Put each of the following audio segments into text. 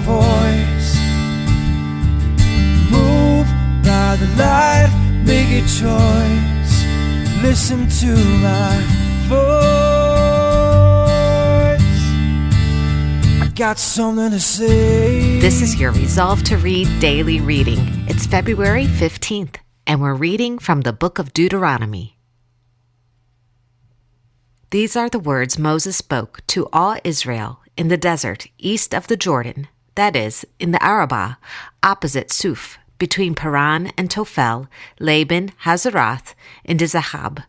voice. Move by the light, make a choice. Listen to my voice. I got something to say. This is your Resolve to Read daily reading. It's February 15th, and we're reading from the book of Deuteronomy. These are the words Moses spoke to all Israel in the desert east of the Jordan, that is, in the Arabah, opposite Suf, between Paran and Tophel, Laban, Hazeroth, and Dizahab.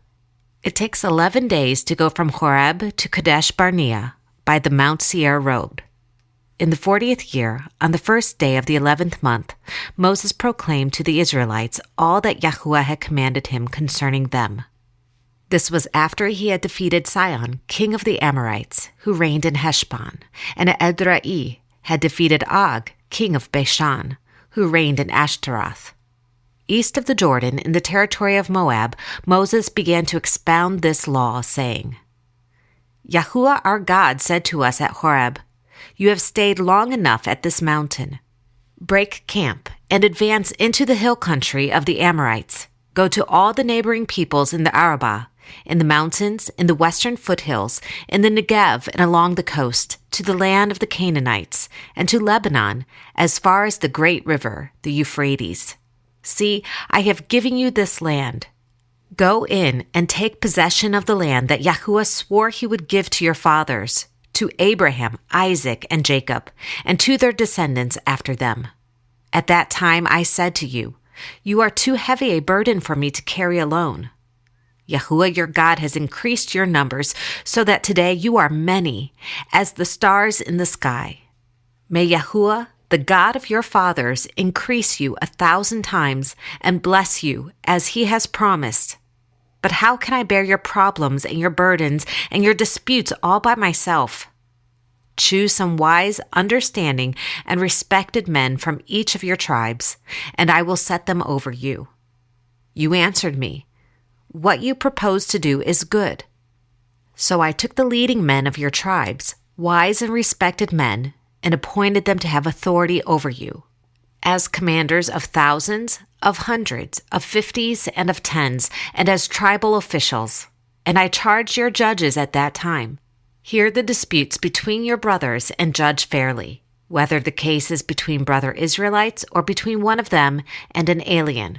It takes 11 days to go from Horeb to Kadesh Barnea by the Mount Seir road. In the 40th year, on the first day of the 11th month, Moses proclaimed to the Israelites all that Yahuwah had commanded him concerning them. This was after he had defeated Sihon, king of the Amorites, who reigned in Heshbon, and Edrei had defeated Og, king of Bashan, who reigned in Ashtaroth. East of the Jordan, in the territory of Moab, Moses began to expound this law, saying, Yahuwah our God said to us at Horeb, You have stayed long enough at this mountain. Break camp and advance into the hill country of the Amorites. Go to all the neighboring peoples in the Arabah, in the mountains, in the western foothills, in the Negev and along the coast, to the land of the Canaanites, and to Lebanon, as far as the great river, the Euphrates. See, I have given you this land. Go in and take possession of the land that Yahuwah swore he would give to your fathers, to Abraham, Isaac, and Jacob, and to their descendants after them. At that time I said to you, You are too heavy a burden for me to carry alone. Yahuwah your God has increased your numbers so that today you are many, as the stars in the sky. May Yahuwah, the God of your fathers, increase you 1,000 times and bless you as he has promised. But how can I bear your problems and your burdens and your disputes all by myself? Choose some wise, understanding, and respected men from each of your tribes, and I will set them over you. You answered me, What you propose to do is good. So I took the leading men of your tribes, wise and respected men, and appointed them to have authority over you, as commanders of thousands, of hundreds, of 50s, and of 10s, and as tribal officials. And I charged your judges at that time, Hear the disputes between your brothers and judge fairly, whether the case is between brother Israelites or between one of them and an alien.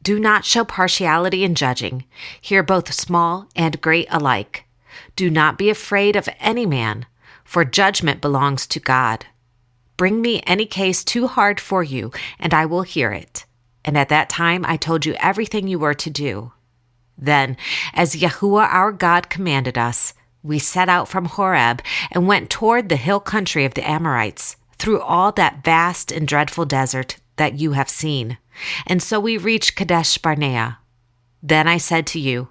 Do not show partiality in judging. Hear both small and great alike. Do not be afraid of any man, for judgment belongs to God. Bring me any case too hard for you, and I will hear it. And at that time I told you everything you were to do. Then, as Yahuwah our God commanded us, we set out from Horeb and went toward the hill country of the Amorites, through all that vast and dreadful desert that you have seen. And so we reached Kadesh Barnea. Then I said to you,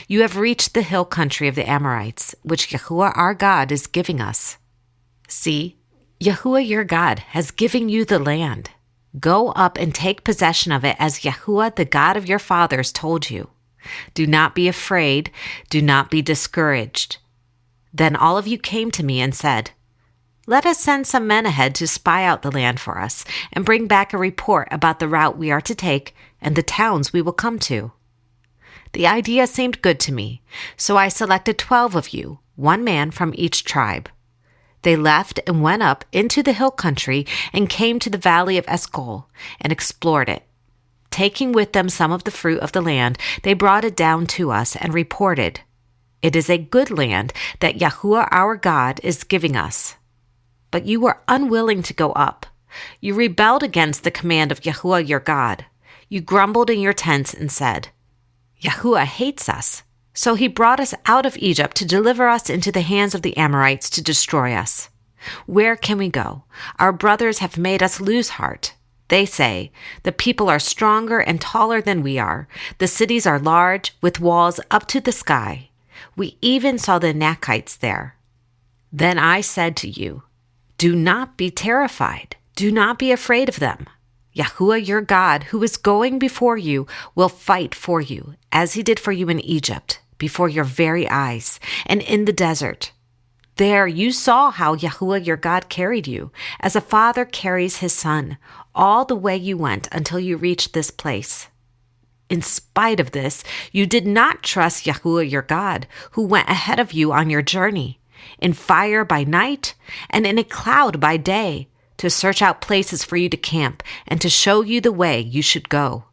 You have reached the hill country of the Amorites, which Yahuwah our God is giving us. See, Yahuwah your God has given you the land. Go up and take possession of it as Yahuwah the God of your fathers told you. Do not be afraid, do not be discouraged. Then all of you came to me and said, Let us send some men ahead to spy out the land for us and bring back a report about the route we are to take and the towns we will come to. The idea seemed good to me, so I selected 12 of you, one man from each tribe. They left and went up into the hill country and came to the valley of Eshcol and explored it. Taking with them some of the fruit of the land, they brought it down to us and reported, It is a good land that Yahuwah our God is giving us. But you were unwilling to go up. You rebelled against the command of Yahuwah your God. You grumbled in your tents and said, Yahuwah hates us. So he brought us out of Egypt to deliver us into the hands of the Amorites to destroy us. Where can we go? Our brothers have made us lose heart. They say, The people are stronger and taller than we are. The cities are large, with walls up to the sky. We even saw the Anakites there. Then I said to you, Do not be terrified. Do not be afraid of them. Yahuwah your God, who is going before you, will fight for you, as he did for you in Egypt, before your very eyes, and in the desert. There you saw how Yahuwah your God carried you, as a father carries his son, all the way you went until you reached this place. In spite of this, you did not trust Yahuwah your God, who went ahead of you on your journey, in fire by night and in a cloud by day, to search out places for you to camp and to show you the way you should go.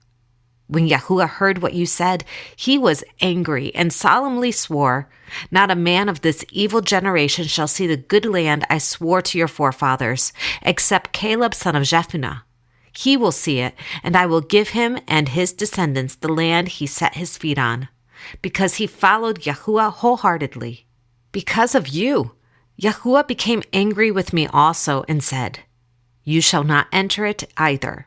When Yahuwah heard what you said, he was angry and solemnly swore, "Not a man of this evil generation shall see the good land I swore to your forefathers, except Caleb son of Jephunneh. He will see it, and I will give him and his descendants the land he set his feet on, because he followed Yahuwah wholeheartedly. Because of you, Yahuwah became angry with me also and said, 'You shall not enter it either.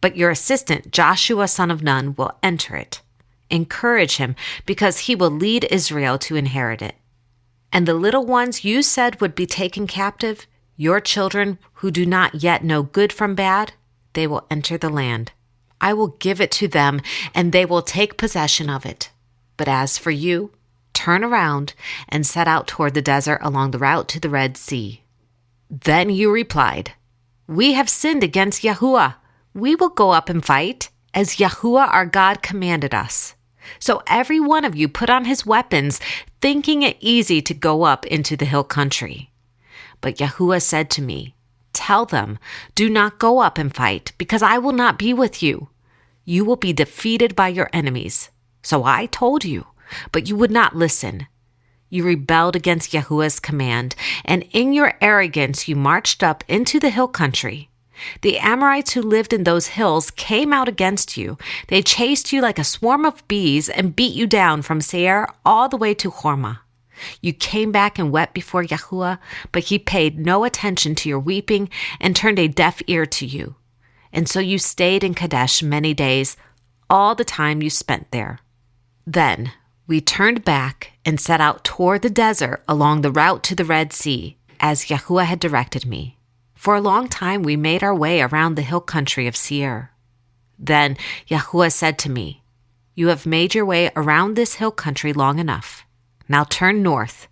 But your assistant, Joshua son of Nun, will enter it. Encourage him, because he will lead Israel to inherit it. And the little ones you said would be taken captive, your children who do not yet know good from bad, they will enter the land. I will give it to them, and they will take possession of it. But as for you, turn around and set out toward the desert along the route to the Red Sea.' Then you replied, 'We have sinned against Yahuwah. We will go up and fight, as Yahuwah our God commanded us.' So every one of you put on his weapons, thinking it easy to go up into the hill country. But Yahuwah said to me, 'Tell them, do not go up and fight, because I will not be with you. You will be defeated by your enemies.' So I told you, but you would not listen. You rebelled against Yahuwah's command, and in your arrogance you marched up into the hill country. The Amorites who lived in those hills came out against you. They chased you like a swarm of bees and beat you down from Seir all the way to Hormah. You came back and wept before Yahuwah, but he paid no attention to your weeping and turned a deaf ear to you. And so you stayed in Kadesh many days, all the time you spent there. Then we turned back and set out toward the desert along the route to the Red Sea, as Yahuwah had directed me. For a long time we made our way around the hill country of Seir. Then Yahuwah said to me, 'You have made your way around this hill country long enough. Now turn north.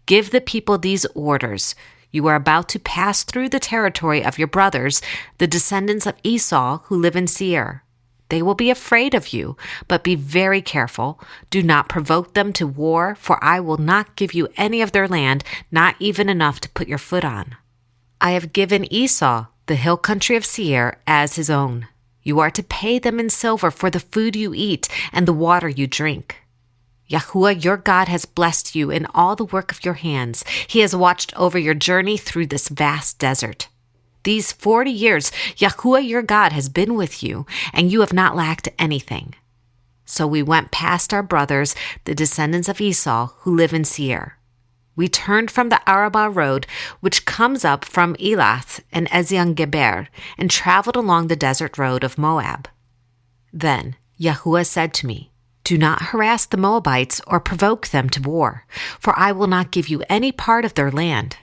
Give the people these orders. You are about to pass through the territory of your brothers, the descendants of Esau who live in Seir. They will be afraid of you, but be very careful. Do not provoke them to war, for I will not give you any of their land, not even enough to put your foot on. I have given Esau the hill country of Seir as his own. You are to pay them in silver for the food you eat and the water you drink. Yahuwah your God has blessed you in all the work of your hands. He has watched over your journey through this vast desert. These 40 years, Yahuwah your God has been with you, and you have not lacked anything.' So we went past our brothers, the descendants of Esau, who live in Seir. We turned from the Arabah road, which comes up from Elath and Ezion-Geber, and traveled along the desert road of Moab. Then Yahuwah said to me, 'Do not harass the Moabites or provoke them to war, for I will not give you any part of their land.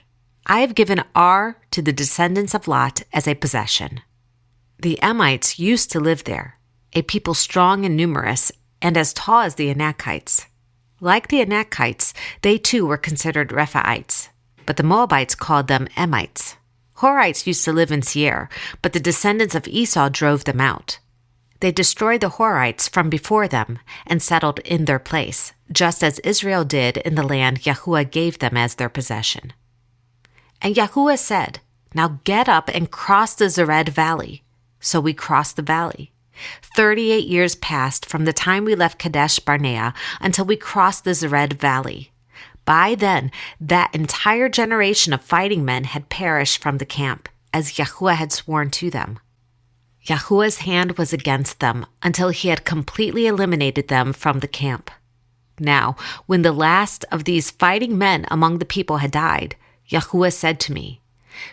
I have given Ar to the descendants of Lot as a possession.' The Emites used to live there, a people strong and numerous, and as tall as the Anakites. Like the Anakites, they too were considered Rephaites, but the Moabites called them Emites. Horites used to live in Seir, but the descendants of Esau drove them out. They destroyed the Horites from before them and settled in their place, just as Israel did in the land Yahuwah gave them as their possession. And Yahuwah said, 'Now get up and cross the Zered Valley.' So we crossed the valley. 38 years passed from the time we left Kadesh Barnea until we crossed the Zered Valley. By then, that entire generation of fighting men had perished from the camp, as Yahuwah had sworn to them. Yahuwah's hand was against them until he had completely eliminated them from the camp. Now, when the last of these fighting men among the people had died, Yahuwah said to me,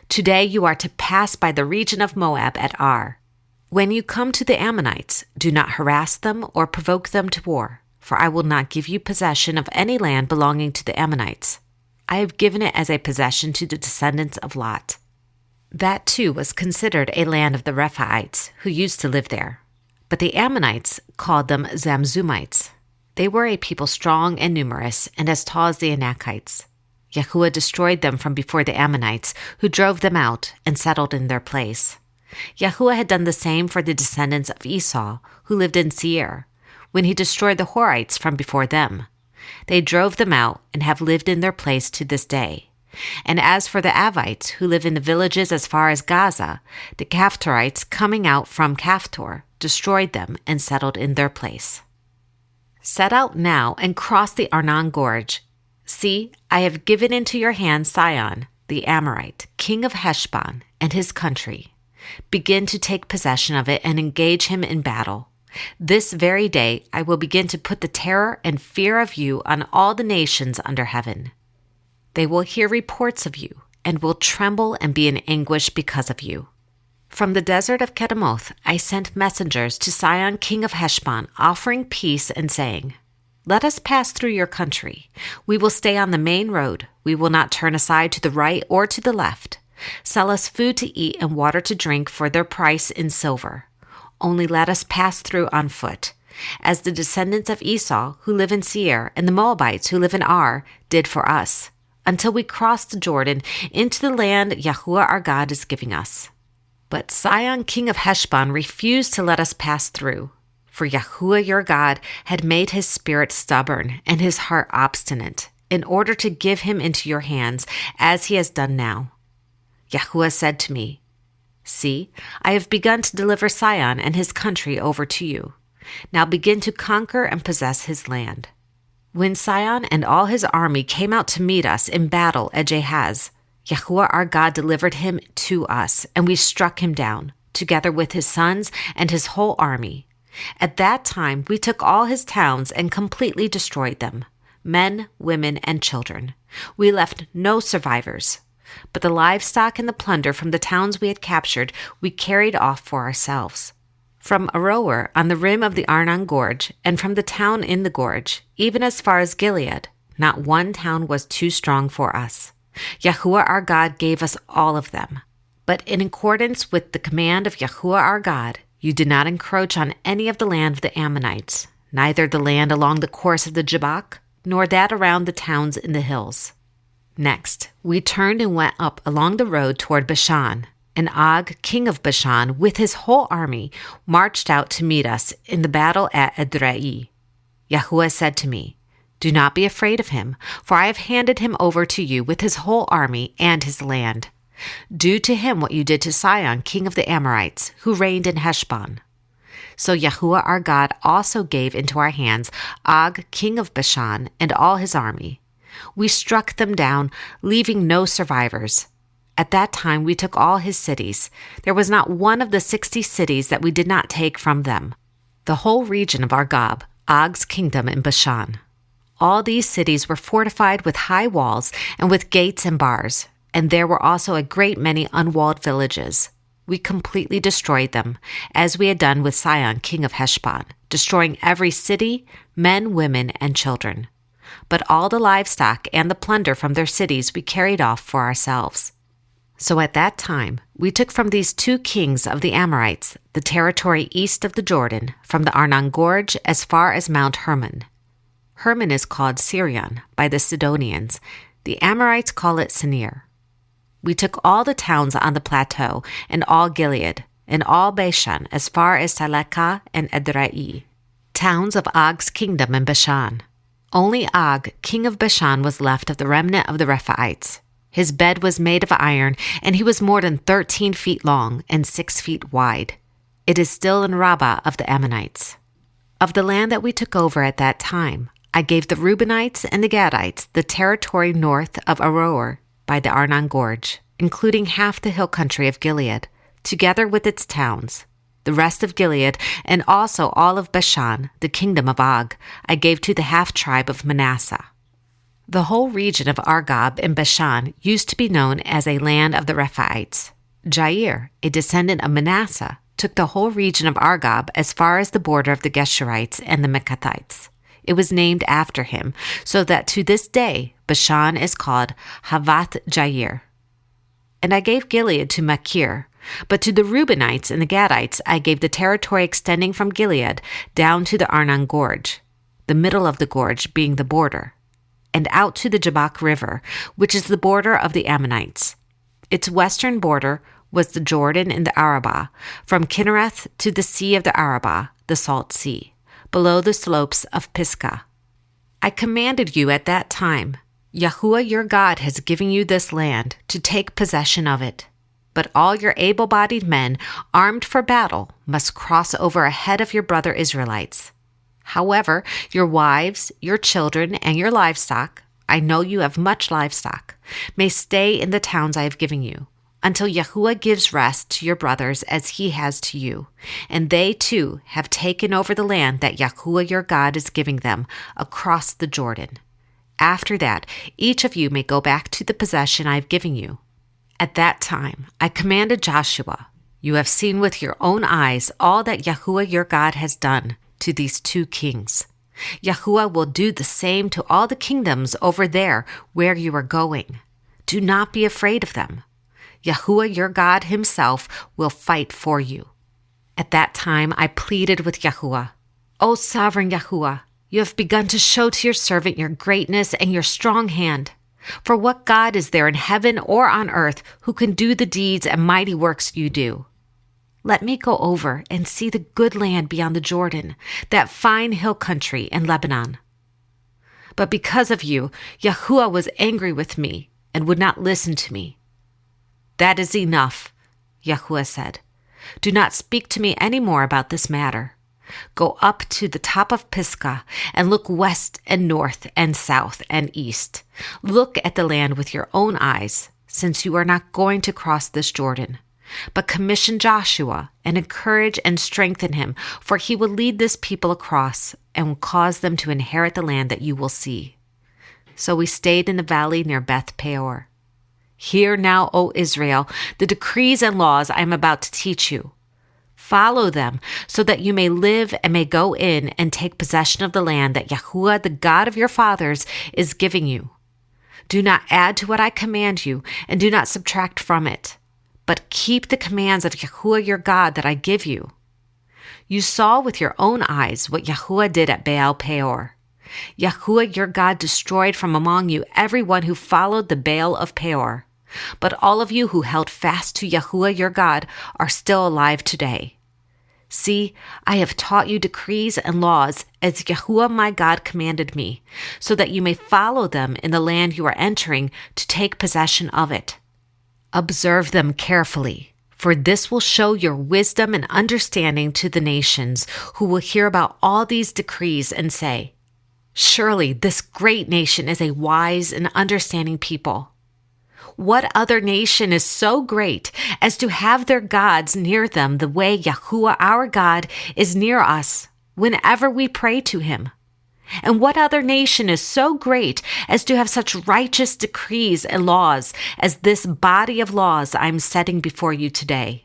'Today you are to pass by the region of Moab at Ar. When you come to the Ammonites, do not harass them or provoke them to war, for I will not give you possession of any land belonging to the Ammonites. I have given it as a possession to the descendants of Lot.' That too was considered a land of the Rephaites, who used to live there. But the Ammonites called them Zamzumites. They were a people strong and numerous, and as tall as the Anakites. Yahuwah destroyed them from before the Ammonites, who drove them out and settled in their place. Yahuwah had done the same for the descendants of Esau, who lived in Seir, when he destroyed the Horites from before them. They drove them out and have lived in their place to this day. And as for the Avites, who live in the villages as far as Gaza, the Caphtorites coming out from Caphtor destroyed them and settled in their place. Set out now and cross the Arnon Gorge. See, I have given into your hand Sihon, the Amorite, king of Heshbon, and his country. Begin to take possession of it and engage him in battle. This very day I will begin to put the terror and fear of you on all the nations under heaven. They will hear reports of you and will tremble and be in anguish because of you. From the desert of Kedemoth I sent messengers to Sihon, king of Heshbon, offering peace and saying, Let us pass through your country. We will stay on the main road. We will not turn aside to the right or to the left. Sell us food to eat and water to drink for their price in silver. Only let us pass through on foot, as the descendants of Esau who live in Seir and the Moabites who live in Ar did for us, until we cross the Jordan into the land Yahuwah our God is giving us. But Sihon, king of Heshbon, refused to let us pass through, for Yahuwah your God had made his spirit stubborn and his heart obstinate, in order to give him into your hands, as he has done now. Yahuwah said to me, See, I have begun to deliver Sihon and his country over to you. Now begin to conquer and possess his land. When Sihon and all his army came out to meet us in battle at Jahaz, Yahuwah our God delivered him to us, and we struck him down, together with his sons and his whole army. At that time we took all his towns and completely destroyed them, men, women, and children. We left no survivors. But the livestock and the plunder from the towns we had captured we carried off for ourselves. From Aroer on the rim of the Arnon Gorge, and from the town in the gorge, even as far as Gilead, not one town was too strong for us. Yahuwah our God gave us all of them. But in accordance with the command of Yahuwah our God, you did not encroach on any of the land of the Ammonites, neither the land along the course of the Jabbok, nor that around the towns in the hills. Next, we turned and went up along the road toward Bashan, and Og, king of Bashan, with his whole army, marched out to meet us in the battle at Edrei. Yahuwah said to me, Do not be afraid of him, for I have handed him over to you with his whole army and his land. Do to him what you did to Sihon, king of the Amorites, who reigned in Heshbon. So Yahuwah our God also gave into our hands Og, king of Bashan, and all his army. We struck them down, leaving no survivors. At that time we took all his cities. There was not one of the 60 cities that we did not take from them. The whole region of Argob, Og's kingdom in Bashan. All these cities were fortified with high walls and with gates and bars, and there were also a great many unwalled villages. We completely destroyed them, as we had done with Sihon, king of Heshbon, destroying every city, men, women, and children. But all the livestock and the plunder from their cities we carried off for ourselves. So at that time we took from these 2 kings of the Amorites the territory east of the Jordan, from the Arnon Gorge as far as Mount Hermon. Hermon is called Sirion by the Sidonians. The Amorites call it Senir. We took all the towns on the plateau, and all Gilead, and all Bashan as far as Talekah and Edrei, towns of Og's kingdom in Bashan. Only Og, king of Bashan, was left of the remnant of the Rephaites. His bed was made of iron, and he was more than 13 feet long and 6 feet wide. It is still in Rabbah of the Ammonites. Of the land that we took over at that time, I gave the Reubenites and the Gadites the territory north of Aroer by the Arnon Gorge, including half the hill country of Gilead, together with its towns. The rest of Gilead, and also all of Bashan, the kingdom of Og, I gave to the half-tribe of Manasseh. The whole region of Argob in Bashan used to be known as a land of the Rephaites. Jair, a descendant of Manasseh, took the whole region of Argob as far as the border of the Geshurites and the Mekathites. It was named after him, so that to this day Bashan is called Havath Jair. And I gave Gilead to Machir, but to the Reubenites and the Gadites I gave the territory extending from Gilead down to the Arnon Gorge, the middle of the gorge being the border. and out to the Jabbok River, which is the border of the Ammonites. Its western border was the Jordan in the Arabah, from Kinnereth to the Sea of the Arabah, the Salt Sea, below the slopes of Pisgah. I commanded you at that time, Yahuwah your God has given you this land to take possession of it. But all your able-bodied men, armed for battle, must cross over ahead of your brother Israelites. However, your wives, your children, and your livestock, I know you have much livestock, may stay in the towns I have given you, until Yahuwah gives rest to your brothers as he has to you, and they too have taken over the land that Yahuwah your God is giving them across the Jordan. After that, each of you may go back to the possession I have given you. At that time, I commanded Joshua, you have seen with your own eyes all that Yahuwah your God has done to these two kings. Yahuwah will do the same to all the kingdoms over there where you are going. Do not be afraid of them. Yahuwah your God himself will fight for you. At that time, I pleaded with Yahuwah, O sovereign Yahuwah, you have begun to show to your servant your greatness and your strong hand. For what God is there in heaven or on earth who can do the deeds and mighty works you do? Let me go over and see the good land beyond the Jordan, that fine hill country in Lebanon. But because of you, Yahuwah was angry with me and would not listen to me. That is enough, Yahuwah said. Do not speak to me any more about this matter. Go up to the top of Pisgah and look west and north and south and east. Look at the land with your own eyes, since you are not going to cross this Jordan. But commission Joshua and encourage and strengthen him, for he will lead this people across and will cause them to inherit the land that you will see. So we stayed in the valley near Beth Peor. Hear now, O Israel, the decrees and laws I am about to teach you. Follow them so that you may live and may go in and take possession of the land that Yahuwah, the God of your fathers, is giving you. Do not add to what I command you, and do not subtract from it, but keep the commands of Yahuwah your God that I give you. You saw with your own eyes what Yahuwah did at Baal Peor. Yahuwah your God destroyed from among you everyone who followed the Baal of Peor. But all of you who held fast to Yahuwah your God are still alive today. See, I have taught you decrees and laws as Yahuwah my God commanded me, so that you may follow them in the land you are entering to take possession of it. Observe them carefully, for this will show your wisdom and understanding to the nations who will hear about all these decrees and say, surely this great nation is a wise and understanding people. What other nation is so great as to have their gods near them the way Yahuwah our God is near us whenever we pray to him? And what other nation is so great as to have such righteous decrees and laws as this body of laws I am setting before you today?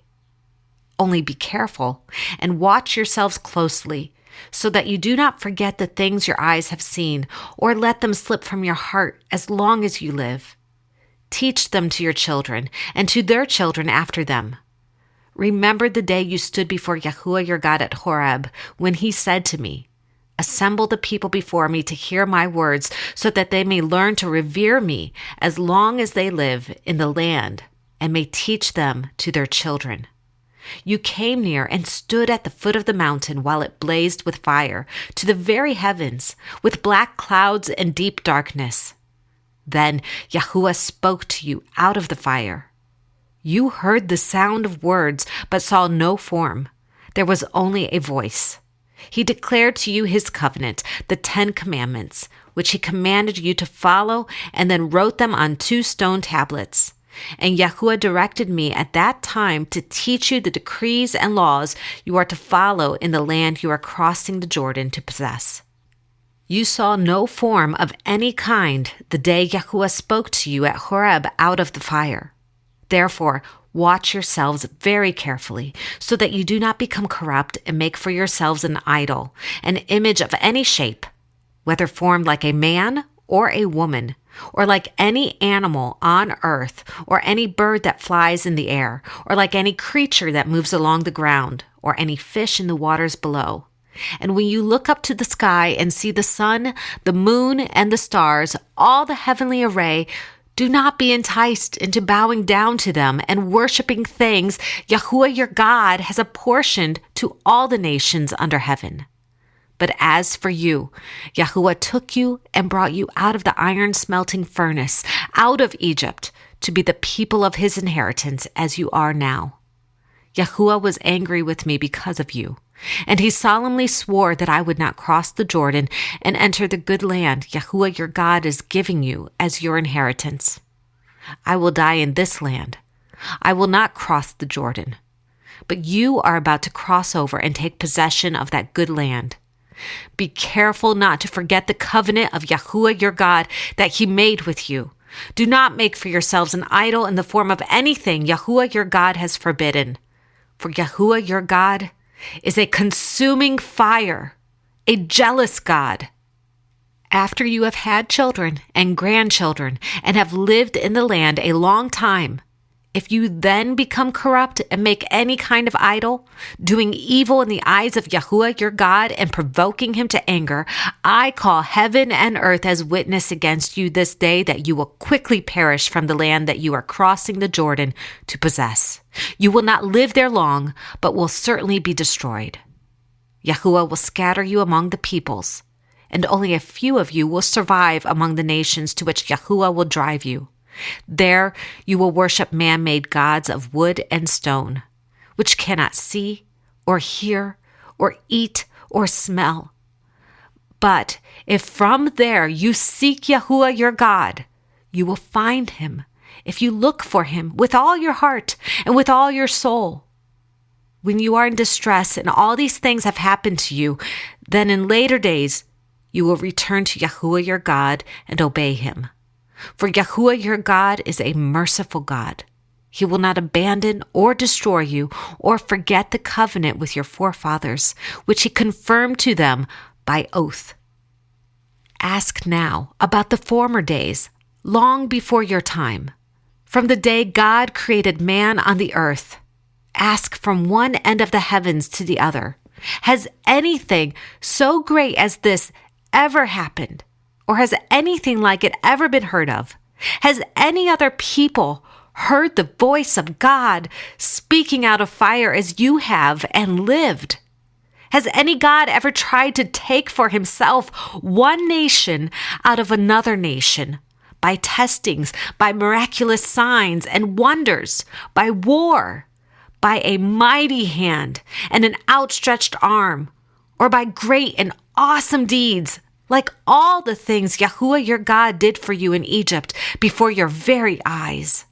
Only be careful and watch yourselves closely, so that you do not forget the things your eyes have seen or let them slip from your heart as long as you live. Teach them to your children and to their children after them. Remember the day you stood before Yahuwah your God at Horeb, when he said to me, assemble the people before me to hear my words, so that they may learn to revere me as long as they live in the land, and may teach them to their children. You came near and stood at the foot of the mountain while it blazed with fire to the very heavens, with black clouds and deep darkness. Then Yahuwah spoke to you out of the fire. You heard the sound of words, but saw no form. There was only a voice. He declared to you his covenant, the 10 Commandments, which he commanded you to follow, and then wrote them on 2 stone tablets. And Yahuwah directed me at that time to teach you the decrees and laws you are to follow in the land you are crossing the Jordan to possess. You saw no form of any kind the day Yahuwah spoke to you at Horeb out of the fire. Therefore, watch yourselves very carefully, so that you do not become corrupt and make for yourselves an idol, an image of any shape, whether formed like a man or a woman, or like any animal on earth, or any bird that flies in the air, or like any creature that moves along the ground, or any fish in the waters below. And when you look up to the sky and see the sun, the moon, and the stars, all the heavenly array, do not be enticed into bowing down to them and worshiping things Yahuwah your God has apportioned to all the nations under heaven. But as for you, Yahuwah took you and brought you out of the iron smelting furnace, out of Egypt, to be the people of his inheritance as you are now. Yahuwah was angry with me because of you, and he solemnly swore that I would not cross the Jordan and enter the good land Yahuwah your God is giving you as your inheritance. I will die in this land. I will not cross the Jordan. But you are about to cross over and take possession of that good land. Be careful not to forget the covenant of Yahuwah your God that he made with you. Do not make for yourselves an idol in the form of anything Yahuwah your God has forbidden. For Yahuwah your God is a consuming fire, a jealous God. After you have had children and grandchildren and have lived in the land a long time, if you then become corrupt and make any kind of idol, doing evil in the eyes of Yahuwah your God and provoking him to anger, I call heaven and earth as witness against you this day that you will quickly perish from the land that you are crossing the Jordan to possess. You will not live there long, but will certainly be destroyed. Yahuwah will scatter you among the peoples, and only a few of you will survive among the nations to which Yahuwah will drive you. There you will worship man-made gods of wood and stone, which cannot see or hear or eat or smell. But if from there you seek Yahuwah your God, you will find him if you look for him with all your heart and with all your soul. When you are in distress and all these things have happened to you, then in later days you will return to Yahuwah your God and obey him. For Yahuwah your God is a merciful God. He will not abandon or destroy you or forget the covenant with your forefathers, which he confirmed to them by oath. Ask now about the former days, long before your time. From the day God created man on the earth, ask from one end of the heavens to the other. Has anything so great as this ever happened? Or has anything like it ever been heard of? Has any other people heard the voice of God speaking out of fire as you have and lived? Has any God ever tried to take for himself one nation out of another nation by testings, by miraculous signs and wonders, by war, by a mighty hand and an outstretched arm, or by great and awesome deeds, like all the things Yahuwah your God did for you in Egypt before your very eyes?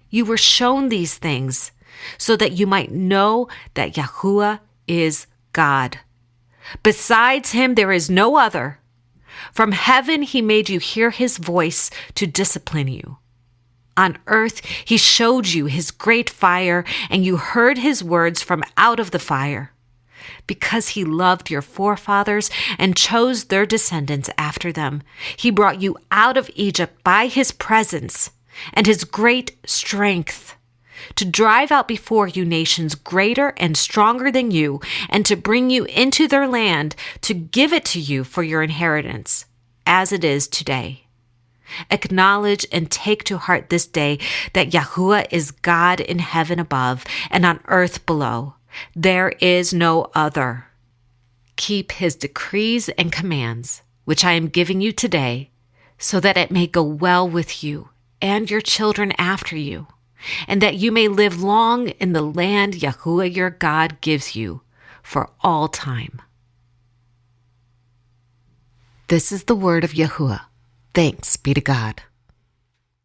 You were shown these things so that you might know that Yahuwah is God. Besides him, there is no other. From heaven, he made you hear his voice to discipline you. On earth, he showed you his great fire, and you heard his words from out of the fire. Because he loved your forefathers and chose their descendants after them, he brought you out of Egypt by his presence and his great strength, to drive out before you nations greater and stronger than you, and to bring you into their land, to give it to you for your inheritance, as it is today. Acknowledge and take to heart this day that Yahuwah is God in heaven above and on earth below. There is no other. Keep his decrees and commands, which I am giving you today, so that it may go well with you and your children after you, and that you may live long in the land Yahuwah your God gives you for all time. This is the word of Yahuwah. Thanks be to God.